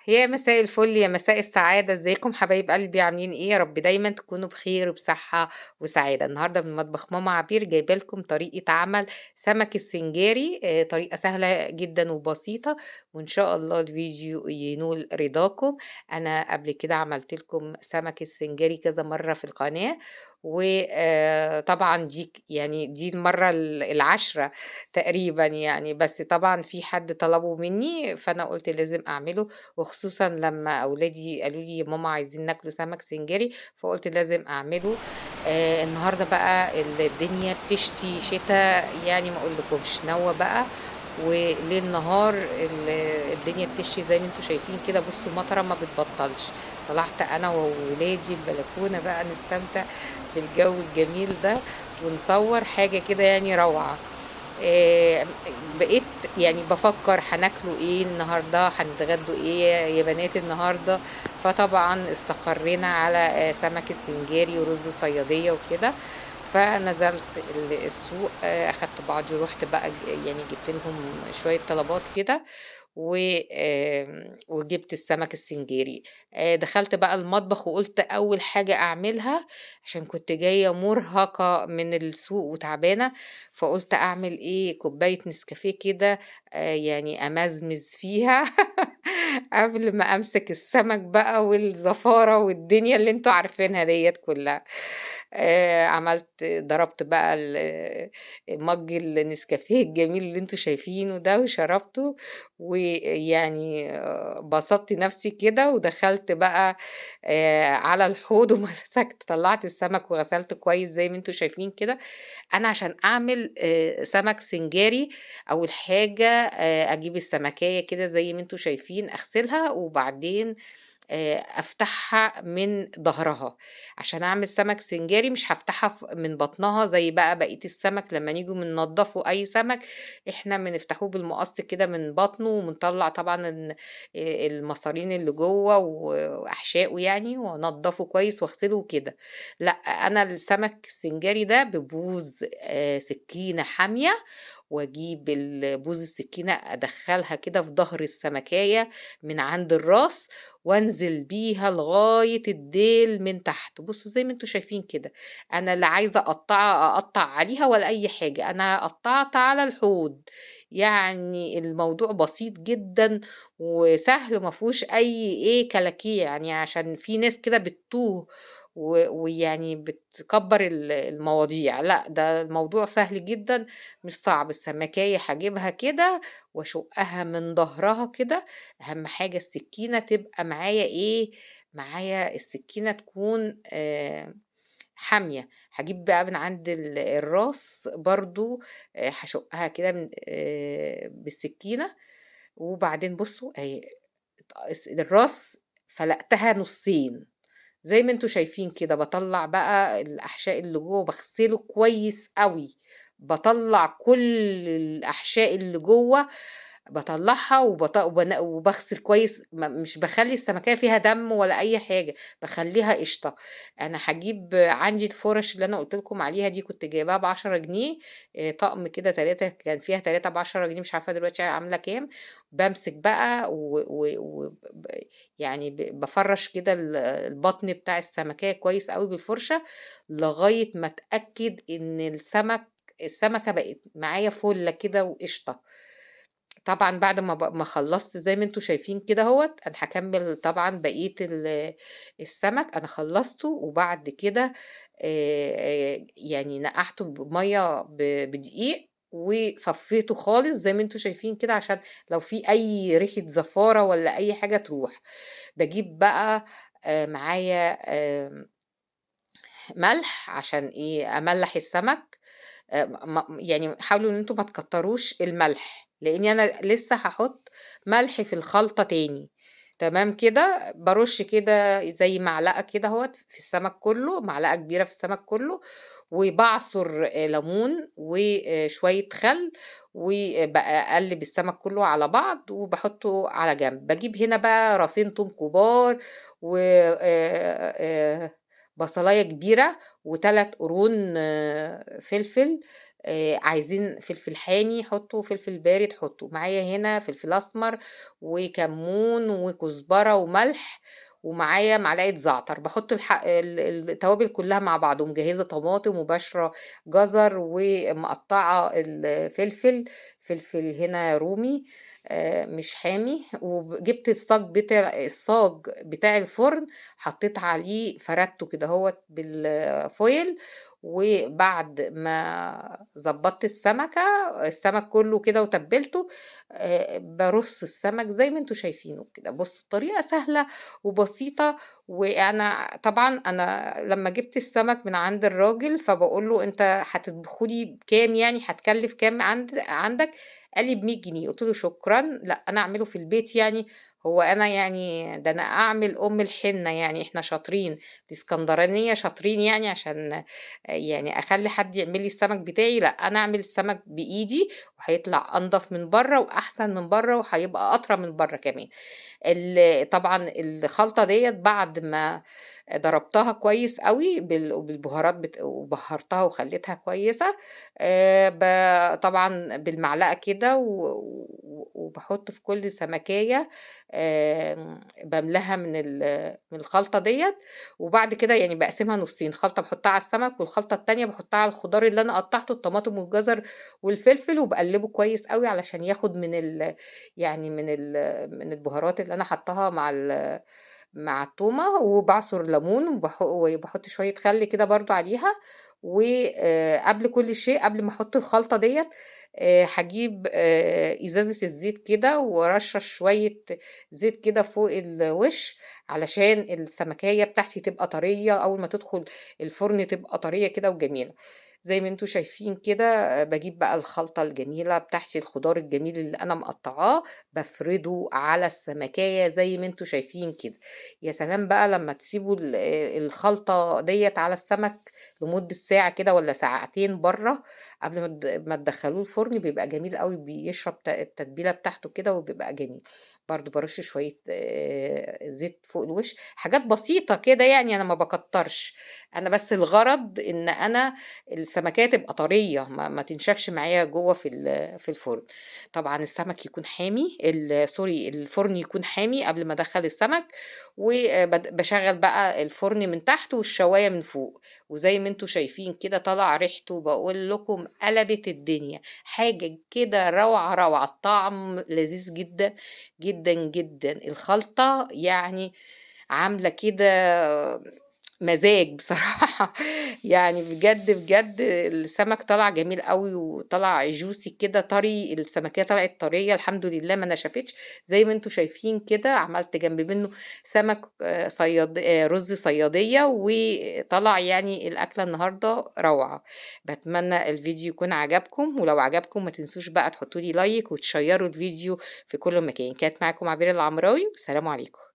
يا مساء الفل، يا مساء السعادة، إزيكم حبايب قلبي عاملين إيه؟ يا رب دايمًا تكونوا بخير وبصحة وسعادة. النهارده من مطبخ ماما عبير جايبة لكم طريقة عمل سمك السنجاري، طريقة سهلة جدًا وبسيطة، وإن شاء الله الفيديو ينول رضاكم. أنا قبل كده عملت لكم سمك السنجاري كذا مرة في القناة، و طبعًا دي المرة العاشرة تقريبًا يعني، بس طبعًا في حد طلبه مني، فأنا قُلت لازم أعمله. وخصوصًا لمّا أولادي قالوا لي: "يا ماما عايزين ناكلوا سمك سنجاري." فقُلت لازم أعمله. النهارده بقى الدنيا بتشتي شتا يعني ما أقولكمش، نوّة بقى وليل نهار الدنيا بتشتي زي ما أنتم شايفين كده، بُصّوا مطرة ما بتبطّلش. طلعت أنا وولادي البلكونة بقى نستمتع بالجو الجميل ده ونصوّر حاجة كده يعني روعة. بقيت يعني بافكّر هناكلوا إيه النهارده، هنتغدوا إيه يا بنات النهارده. فطبعًا استقرينا على سمك السنجاري ورز صيادية وكده. فنزلت السوق، أخدت بعضي ورُحت بقى يعني جِبت لهم شوية طلبات كده، وجِبت السمك السنجاري. دخلت بقى المطبخ وقُلت أول حاجة أعملها عشان كنت جاية مُرهقة من السوق وتعبانة، فقُلت أعمل إيه، كوباية نسكافيه كده، يعني أمزمز فيها قبل ما أمسك السمك بقى والزفارة والدنيا اللي أنتم عارفينها ديّة كلّها. ضربت بقى مَج النسكافيه الجميل اللي أنتم شايفينه ده وشربته، ويعني بسطت نفسي كده ودخلت بقى على الحوض ومسكت طلّعت السمك وغسلته كويس زي ما أنتم شايفين كده. أنا عشان أعمل سمك سنجاري، أول حاجة أجيب السمكية كده زي ما أنتم شايفين، أغسلها وبعدين أفتحها من ضهرها. عشان أعمل سمك سنجاري مش هافتحها من بطنها زي بقى بقية السمك لمّا نيجوا بننضّفوا أي سمك، إحنا بنفتحوه بالمقص كده من بطنه وبنطلّع طبعًا المصارين اللي جوّه وأحشائه يعني وأنضّفه كويس واغسله وكده. لأ، أنا السمك السنجاري ده ببوز سكينة حامية، وأجيب بوز السكينة أدخّلها كده في ضهر السمكاية من عند الراس، وأنزل بيها لغاية الديل من تحت. بُصّوا زي ما أنتم شايفين كده، أنا لا عايزة أقطّع عليها ولا أي حاجة، أنا قطّعت على الحوض. يعني الموضوع بسيط جدًا وسهل وما فيهوش أي كلاكيع، يعني عشان في ناس كده بتتوه ويعني بتكبّر المواضيع. لأ، ده الموضوع سهل جدًا مش صعب. السمكاية هاجيبها كده واشُقّها من ضهرها كده. أهم حاجة السكينة تبقى معايا معايا السكينة تكون حامية. هاجيب بقى من عند الراس برضه، هاشُقّها كده من بالسكينة. وبعدين بُصّوا أهي الراس فلقتها نُصّين. زي ما أنتم شايفين كده، باطلّع بقى الأحشاء اللي جوّه وباغسله كويس أوي. باطلّع كل الأحشاء اللي جوّه، باطلّعها وباغسل كويس، مش باخلّي السمكية فيها دم ولا أي حاجة، باخلّيها قشطة. أنا هاجيب عندي الفُرَش اللي أنا قُلت لكم عليها دي كنت جايباها ب10 جنيه، طقم كده 3 كان فيها 3 ب10 جنيه، مش عارفة دلوقتي عاملة كام. بامسك بقى و و و ب يعني بافرّش كده البطن بتاع السمكية كويس أوي بالفرشة، لغاية ما أتأكد إن السمكة بقت معايا فُلّة كده وقشطة. طبعًا بعد ما خلّصت زي ما أنتم شايفين كده أهوّة، أنا هاكمّل طبعًا بقية السمك أنا خلّصته، وبعد كده يعني نقعته بمَيّة بدقيق وصفّيته خالص زي ما أنتم شايفين كده، عشان لو في أي ريحة زفارة والّا أي حاجة تروح. باجيب بقى معايا ملح عشان أملّح السمك. يعني حاولوا إن أنتم ما تكتّروش الملح، لإني أنا لسه هاحُط ملح في الخلطة تاني. تمام كده، بارُش كده زي معلقة كده أهوّة في السمك كُلّه، معلقة كبيرة في السمك كُلّه، وباعصُر ليمون وشوية خَل، أقلِّب السمك كُلّه على بعض وباحُطّه على جنب. باجيب هنا بقى راسين توم كبار و بصلاية كبيرة و3 قرون فلفل، عايزين فلفل حامي حطّوا، فلفل بارد حطّوا، معايا هنا فلفل أسمر وكمون وكزبرة وملح، ومعايا معلقة زعتر، باحط التوابل كلّها مع بعض، ومجهّزة طماطم وباشرة جزر ومقطّعة الفلفل، فلفل هنا رومي مش حامي، جِبت الصاج بتاع الفرن، حطّيت عليه فردته كدهوّة بالفويل، وبعد ما ضبّطت السمك كلّه كده وتبّلته، بارُص السمك زي ما أنتم شايفينه كده. بُصّوا الطريقة سهلة وبسيطة، وأنا طبعًا لمّا جِبت السمك من عند الراجل، فباقول له: "أنت هتطبخه لي بكام يعني، هتكلّف كام عندك؟" قال لي: "ب100 جنيه." قُلت له: "شكرًا، لأ أنا أعمله في البيت يعني، هو أنا يعني ده أنا أعمل أم الحنة يعني، إحنا شاطرين، الإسكندرانية شاطرين يعني عشان يعني أخلّي حد يعمل لي السمك بتاعي، لأ أنا أعمل السمك بإيدي وهيطلع أنضف من برّه وأحسن من برّه وهيبقى أطرى من برّه كمان." طبعًا الخلطة ديّة بعد ما ضربتها كويس أوي بالبهارات وبهّرتها وخلّيتها كويسة، طبعًا بالمعلقة كده وباحط في كل سمكية باملاها من الخلطة ديّة، وبعد كده يعني باقسمها نُصّين، خلطة باحطها على السمك والخلطة التانية باحطها على الخضار اللي أنا قطّعته، الطماطم والجزر والفلفل، وباقلّبه كويس أوي علشان ياخد يعني من البهارات اللي أنا حاطاها مع التومة، وباعصر ليمون وباحط شوية خل كده برضه عليها، قبل كل شيء قبل ما أحط الخلطة ديّة هاجيب إزازة الزيت كده وأرشّش شوية زيت كده فوق الوش، علشان السمكية بتاعتي تبقى طرية، أول ما تدخل الفرن تبقى طرية كده وجميلة. زي ما أنتم شايفين كده باجيب بقى الخلطة الجميلة بتاعتي، الخضار الجميل اللي أنا مقطّعاه، بافرده على السمكية زي ما أنتم شايفين كده. يا سلام بقى لمّا تسيبوا الخلطة ديّة على السمك لمدة ساعة كده والّا ساعتين برّه، قبل ما تدخّلوه الفرن، بيبقى جميل أوي، بيشرب التتبيلة بتاعته كده وبيبقى جميل. برضه بارُش شوية زيت فوق الوش، حاجات بسيطة كده يعني، أنا ما باكتّرش، أنا بس الغرض إن أنا السمكية تبقى طرية، ما تنشفش معايا جوّه في الفرن. طبعًا السمك يكون حامي، سوري، الفرن يكون حامي قبل ما أدخّل السمك، باشغّل بقى الفرن من تحت والشواية من فوق، وزي ما أنتم شايفين كده طالعة ريحته باقول لكم قلبت الدنيا، حاجة كده روعة، روعة، الطعم لذيذ جدًا، جدًا، جدًا، الخلطة يعني عاملة كده مزاج بصراحة. يعني بجد، بجد السمك طلع جميل أوي وطلع juicy كده طري، السمكية طلعت طرية الحمد لله ما نشفتش، زي ما أنتم شايفين كده عملت جنب منه سمك رز صيادية، وطلع يعني الأكلة النهارده روعة. باتمنى الفيديو يكون عجبكم، ولو عجبكم ما تنسوش بقى تحطوا لي لايك وتشيّروا الفيديو في كل مكان. كانت معاكم عبير العمراوي، والسلام عليكم.